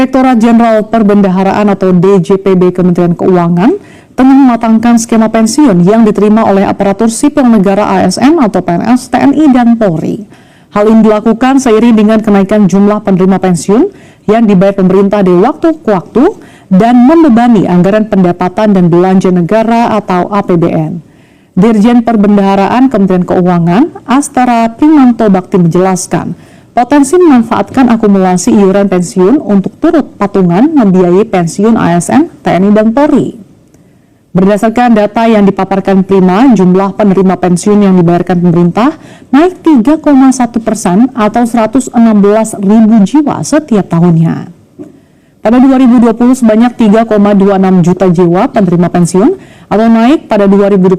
Direktorat Jenderal Perbendaharaan atau DJPB Kementerian Keuangan tengah mematangkan skema pensiun yang diterima oleh aparatur sipil negara ASN atau PNS, TNI, dan Polri. Hal ini dilakukan seiring dengan kenaikan jumlah penerima pensiun yang dibayar pemerintah dari waktu ke waktu dan membebani anggaran pendapatan dan belanja negara atau APBN. Dirjen Perbendaharaan Kementerian Keuangan, Astara Primanto Bakti menjelaskan, potensi memanfaatkan akumulasi iuran pensiun untuk turut patungan membiayai pensiun ASN, TNI, dan Polri. Berdasarkan data yang dipaparkan Prima, jumlah penerima pensiun yang dibayarkan pemerintah naik 3,1% atau 116.000 jiwa setiap tahunnya. Pada 2020 sebanyak 3,26 juta jiwa penerima pensiun atau naik pada 2021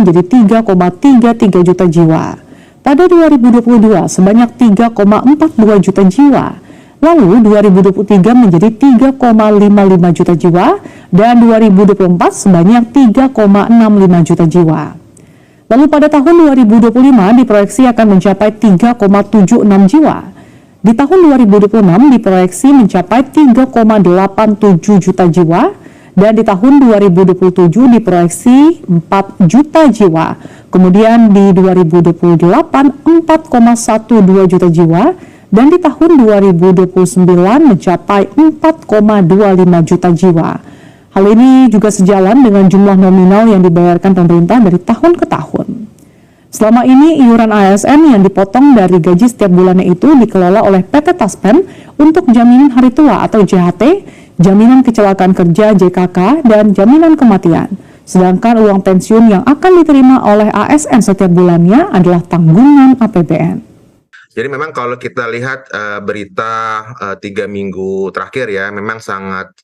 menjadi 3,33 juta jiwa. Pada 2022 sebanyak 3,42 juta jiwa. Lalu 2023 menjadi 3,55 juta jiwa dan 2024 sebanyak 3,65 juta jiwa. Lalu pada tahun 2025 diproyeksi akan mencapai 3,76 jiwa. Di tahun 2026 diproyeksi mencapai 3,87 juta jiwa dan di tahun 2027 diproyeksi 4 juta jiwa. Kemudian di 2028 4,12 juta jiwa dan di tahun 2029 mencapai 4,25 juta jiwa. Hal ini juga sejalan dengan jumlah nominal yang dibayarkan pemerintah dari tahun ke tahun. Selama ini iuran ASN yang dipotong dari gaji setiap bulannya itu dikelola oleh PT Taspen untuk jaminan hari tua atau JHT, jaminan kecelakaan kerja JKK, dan jaminan kematian. Sedangkan uang pensiun yang akan diterima oleh ASN setiap bulannya adalah tanggungan APBN. Jadi memang kalau kita lihat berita 3 minggu terakhir ya, memang sangat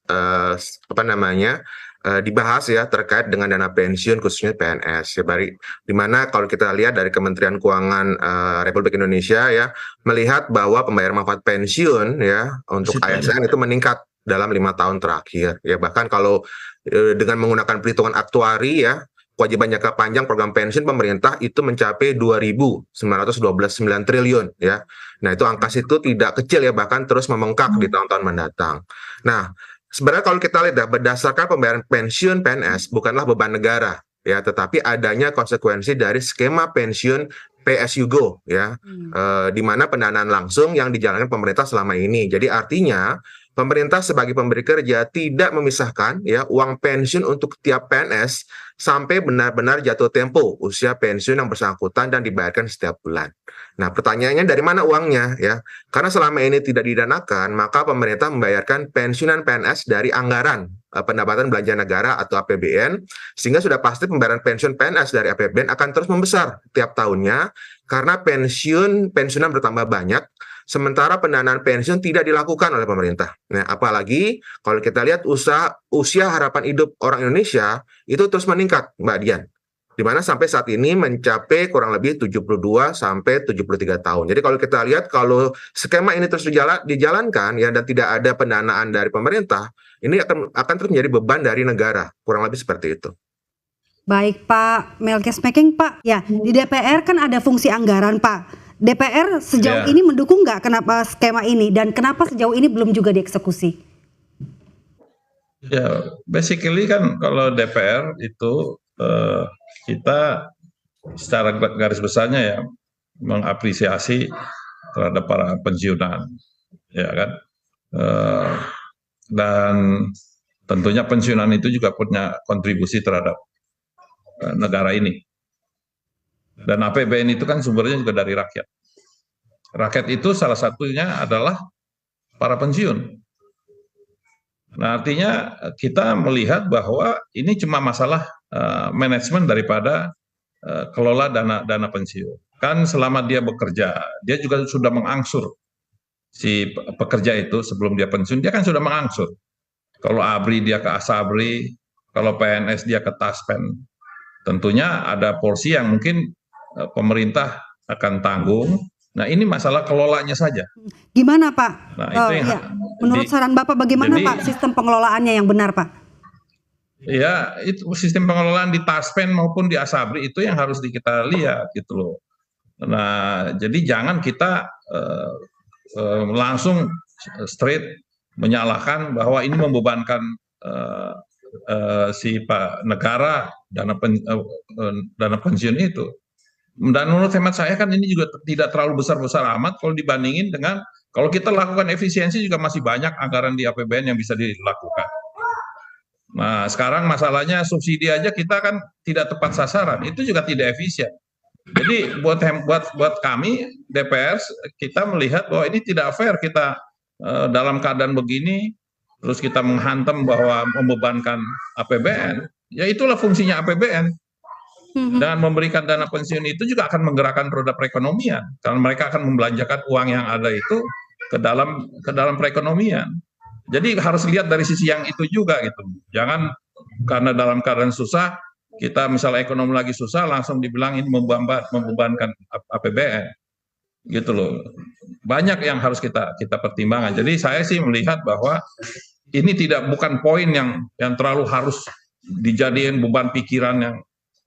dibahas ya terkait dengan dana pensiun khususnya PNS ya, di mana kalau kita lihat dari Kementerian Keuangan Republik Indonesia ya, melihat bahwa pembayaran manfaat pensiun ya untuk ASN itu meningkat dalam 5 tahun terakhir ya, bahkan kalau dengan menggunakan perhitungan aktuari ya, kewajiban jangka panjang program pensiun pemerintah itu mencapai 2.912,9 triliun ya. Nah, itu angka itu tidak kecil ya, bahkan terus membengkak di tahun-tahun mendatang. Nah, sebenarnya kalau kita lihat ya, berdasarkan pembayaran pensiun PNS bukanlah beban negara ya, tetapi adanya konsekuensi dari skema pensiun PSUGO ya, di mana pendanaan langsung yang dijalankan pemerintah selama ini. Jadi artinya pemerintah sebagai pemberi kerja tidak memisahkan ya uang pensiun untuk tiap PNS sampai benar-benar jatuh tempo usia pensiun yang bersangkutan dan dibayarkan setiap bulan. Nah, pertanyaannya dari mana uangnya ya? Karena selama ini tidak didanakan, maka pemerintah membayarkan pensiunan PNS dari anggaran pendapatan belanja negara atau APBN, sehingga sudah pasti pembayaran pensiun PNS dari APBN akan terus membesar tiap tahunnya karena pensiunan bertambah banyak. Sementara pendanaan pensiun tidak dilakukan oleh pemerintah. Nah, apalagi kalau kita lihat usia harapan hidup orang Indonesia itu terus meningkat, Mbak Dian. Di mana sampai saat ini mencapai kurang lebih 72 sampai 73 tahun. Jadi kalau kita lihat kalau skema ini terus dijalankan ya dan tidak ada pendanaan dari pemerintah, ini akan terus menjadi beban dari negara. Kurang lebih seperti itu. Baik Pak Melkesmeking, Pak. Ya, di DPR kan ada fungsi anggaran, Pak. DPR sejauh ini mendukung nggak kenapa skema ini dan kenapa sejauh ini belum juga dieksekusi? Ya, basically kan kalau DPR itu kita secara garis besarnya ya mengapresiasi terhadap para pensiunan, ya kan, dan tentunya pensiunan itu juga punya kontribusi terhadap negara ini. Dan APBN itu kan sumbernya juga dari rakyat. Rakyat itu salah satunya adalah para pensiun. Nah, artinya kita melihat bahwa ini cuma masalah manajemen daripada kelola dana pensiun. Kan selama dia bekerja, dia juga sudah mengangsur si pekerja itu sebelum dia pensiun, dia kan sudah mengangsur. Kalau ABRI dia ke Asabri, kalau PNS dia ke Taspen. Tentunya ada porsi yang mungkin pemerintah akan tanggung. Nah, ini masalah kelolanya saja. Gimana Pak? Nah, itu yang menurut saran Bapak bagaimana Pak sistem pengelolaannya yang benar Pak? Ya, itu sistem pengelolaan di Taspen maupun di Asabri itu yang harus kita lihat gitu loh. Nah, jadi jangan kita langsung straight menyalahkan bahwa ini membebankan si Pak negara dana pensiun itu. Dan menurut hemat saya kan ini juga tidak terlalu besar-besar amat kalau dibandingin dengan kalau kita lakukan efisiensi juga masih banyak anggaran di APBN yang bisa dilakukan. Nah, sekarang masalahnya subsidi aja kita kan tidak tepat sasaran, itu juga tidak efisien. Jadi buat kami DPR kita melihat bahwa ini tidak fair kita dalam keadaan begini terus kita menghantam bahwa membebankan APBN. Ya itulah fungsinya APBN. Dan memberikan dana pensiun itu juga akan menggerakkan roda perekonomian karena mereka akan membelanjakan uang yang ada itu ke dalam perekonomian. Jadi harus lihat dari sisi yang itu juga gitu. Jangan karena dalam keadaan susah kita misalnya ekonomi lagi susah langsung dibilang ini membebankan APBN gitu loh. Banyak yang harus kita pertimbangkan. Jadi saya sih melihat bahwa ini bukan poin yang terlalu harus dijadiin beban pikiran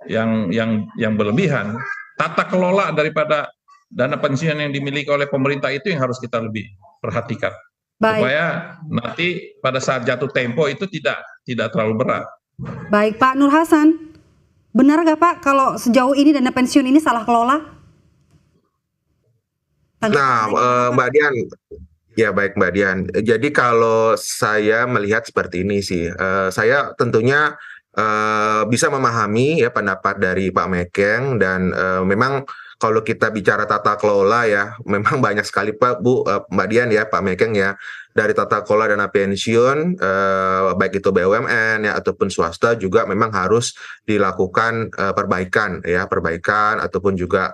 yang berlebihan. Tata kelola daripada dana pensiun yang dimiliki oleh pemerintah itu yang harus kita lebih perhatikan. Baik. Supaya nanti pada saat jatuh tempo itu tidak terlalu berat. Baik, Pak Nur Hasan, benar nggak Pak kalau sejauh ini dana pensiun ini salah kelola? Nah, Mbak Dian, ya baik Mbak Dian. Jadi kalau saya melihat seperti ini sih, saya tentunya bisa memahami ya pendapat dari Pak Mekeng dan memang kalau kita bicara tata kelola ya memang banyak sekali Mbak Dian ya Pak Mekeng ya dari tata kelola dana pensiun baik itu BUMN ya ataupun swasta juga memang harus dilakukan perbaikan ataupun juga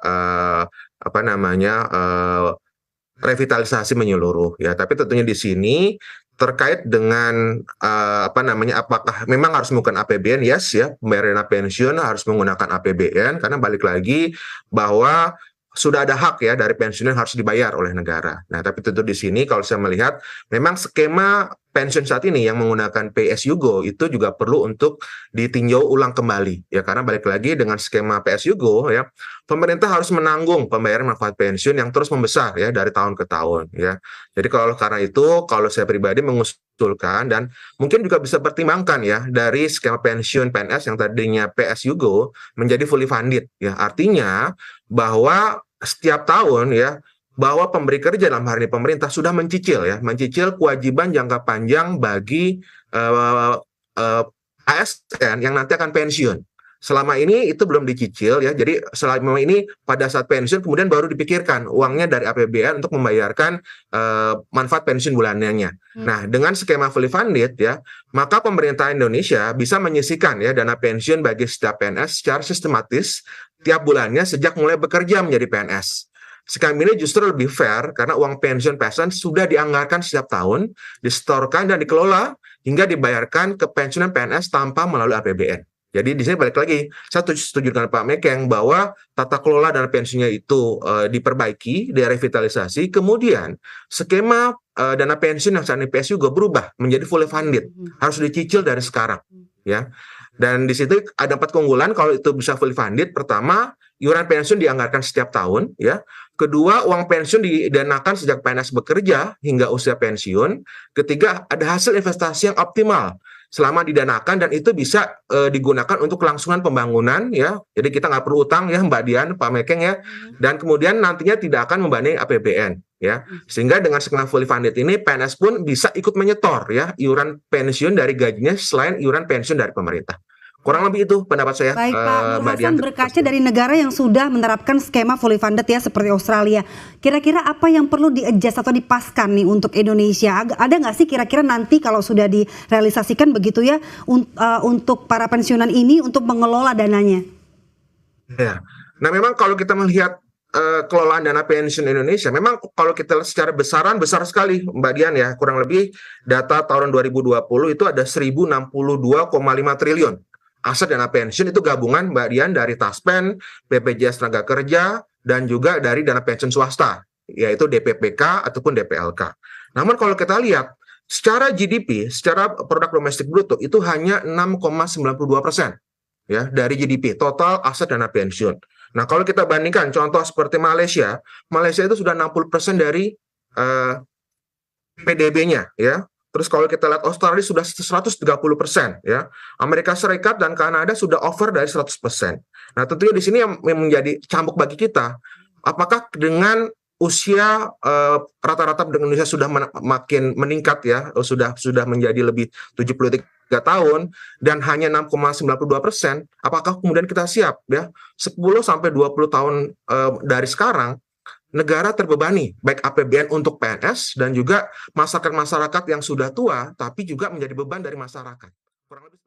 revitalisasi menyeluruh ya. Tapi tentunya di sini terkait dengan apakah memang harus menggunakan APBN? Yes ya, pembayaran dana pensiun harus menggunakan APBN karena balik lagi bahwa sudah ada hak ya dari pensiun yang harus dibayar oleh negara. Nah, tapi tentu di sini kalau saya melihat memang skema pensiun saat ini yang menggunakan pay as you go itu juga perlu untuk ditinjau ulang kembali ya karena balik lagi dengan skema pay as you go ya pemerintah harus menanggung pembayaran manfaat pensiun yang terus membesar ya dari tahun ke tahun ya. Jadi karena itu kalau saya pribadi mengusulkan dan mungkin juga bisa pertimbangkan ya dari skema pensiun PNS yang tadinya pay as you go menjadi fully funded ya. Artinya bahwa setiap tahun ya bahwa pemberi kerja dalam hal ini pemerintah sudah mencicil kewajiban jangka panjang bagi ASN yang nanti akan pensiun. Selama ini itu belum dicicil ya. Jadi selama ini pada saat pensiun kemudian baru dipikirkan uangnya dari APBN untuk membayarkan manfaat pensiun bulanannya. Nah, dengan skema fully funded ya, maka pemerintah Indonesia bisa menyisihkan ya dana pensiun bagi setiap PNS secara sistematis tiap bulannya sejak mulai bekerja menjadi PNS. Skema ini justru lebih fair karena uang pensiun PNS sudah dianggarkan setiap tahun, disetorkan dan dikelola hingga dibayarkan ke pensiunan PNS tanpa melalui APBN. Jadi di sini balik lagi, saya setuju dengan Pak Mekeng bahwa tata kelola dana pensiunnya itu diperbaiki, direvitalisasi, kemudian skema dana pensiun yang saat ini PSU juga berubah menjadi fully funded, harus dicicil dari sekarang, ya. Dan di situ ada 4 keunggulan kalau itu bisa fully funded. Pertama, iuran pensiun dianggarkan setiap tahun, ya. Kedua, uang pensiun didanakan sejak PNS bekerja hingga usia pensiun. Ketiga, ada hasil investasi yang optimal selama didanakan dan itu bisa digunakan untuk kelangsungan pembangunan, ya. Jadi kita nggak perlu utang ya Mbak Dian, Pak Mekeng ya. Dan kemudian nantinya tidak akan membebani APBN, ya. Sehingga dengan skema fully funded ini PNS pun bisa ikut menyetor ya iuran pensiun dari gajinya selain iuran pensiun dari pemerintah. Kurang lebih itu pendapat saya. Baik Pak Nur Hasan, berkaca dari negara yang sudah menerapkan skema fully funded ya seperti Australia, kira-kira apa yang perlu di-adjust atau dipaskan nih untuk Indonesia? Ada nggak sih kira-kira nanti kalau sudah direalisasikan begitu ya untuk para pensiunan ini untuk mengelola dananya? Ya, nah memang kalau kita melihat kelolaan dana pensiun Indonesia, memang kalau kita secara besaran besar sekali Mbak Dian ya, kurang lebih data tahun 2020 itu ada 1.062,5 triliun. Aset dana pensiun itu gabungan Mbak Dian dari Taspen, BPJS Tenaga Kerja, dan juga dari dana pensiun swasta, yaitu DPPK ataupun DPLK. Namun kalau kita lihat, secara GDP, secara produk domestik bruto, itu hanya 6,92% ya, dari GDP, total aset dana pensiun. Nah kalau kita bandingkan, contoh seperti Malaysia itu sudah 60% dari PDB-nya ya. Terus kalau kita lihat Australia sudah 130% ya. Amerika Serikat dan Kanada sudah over dari 100%. Nah, tentunya di sini yang menjadi cambuk bagi kita, apakah dengan usia rata-rata di Indonesia sudah makin meningkat ya, sudah menjadi lebih 73 tahun dan hanya 6,92%, apakah kemudian kita siap ya 10 sampai 20 tahun dari sekarang negara terbebani baik APBN untuk PNS dan juga masyarakat yang sudah tua tapi juga menjadi beban dari masyarakat. Kurang lebih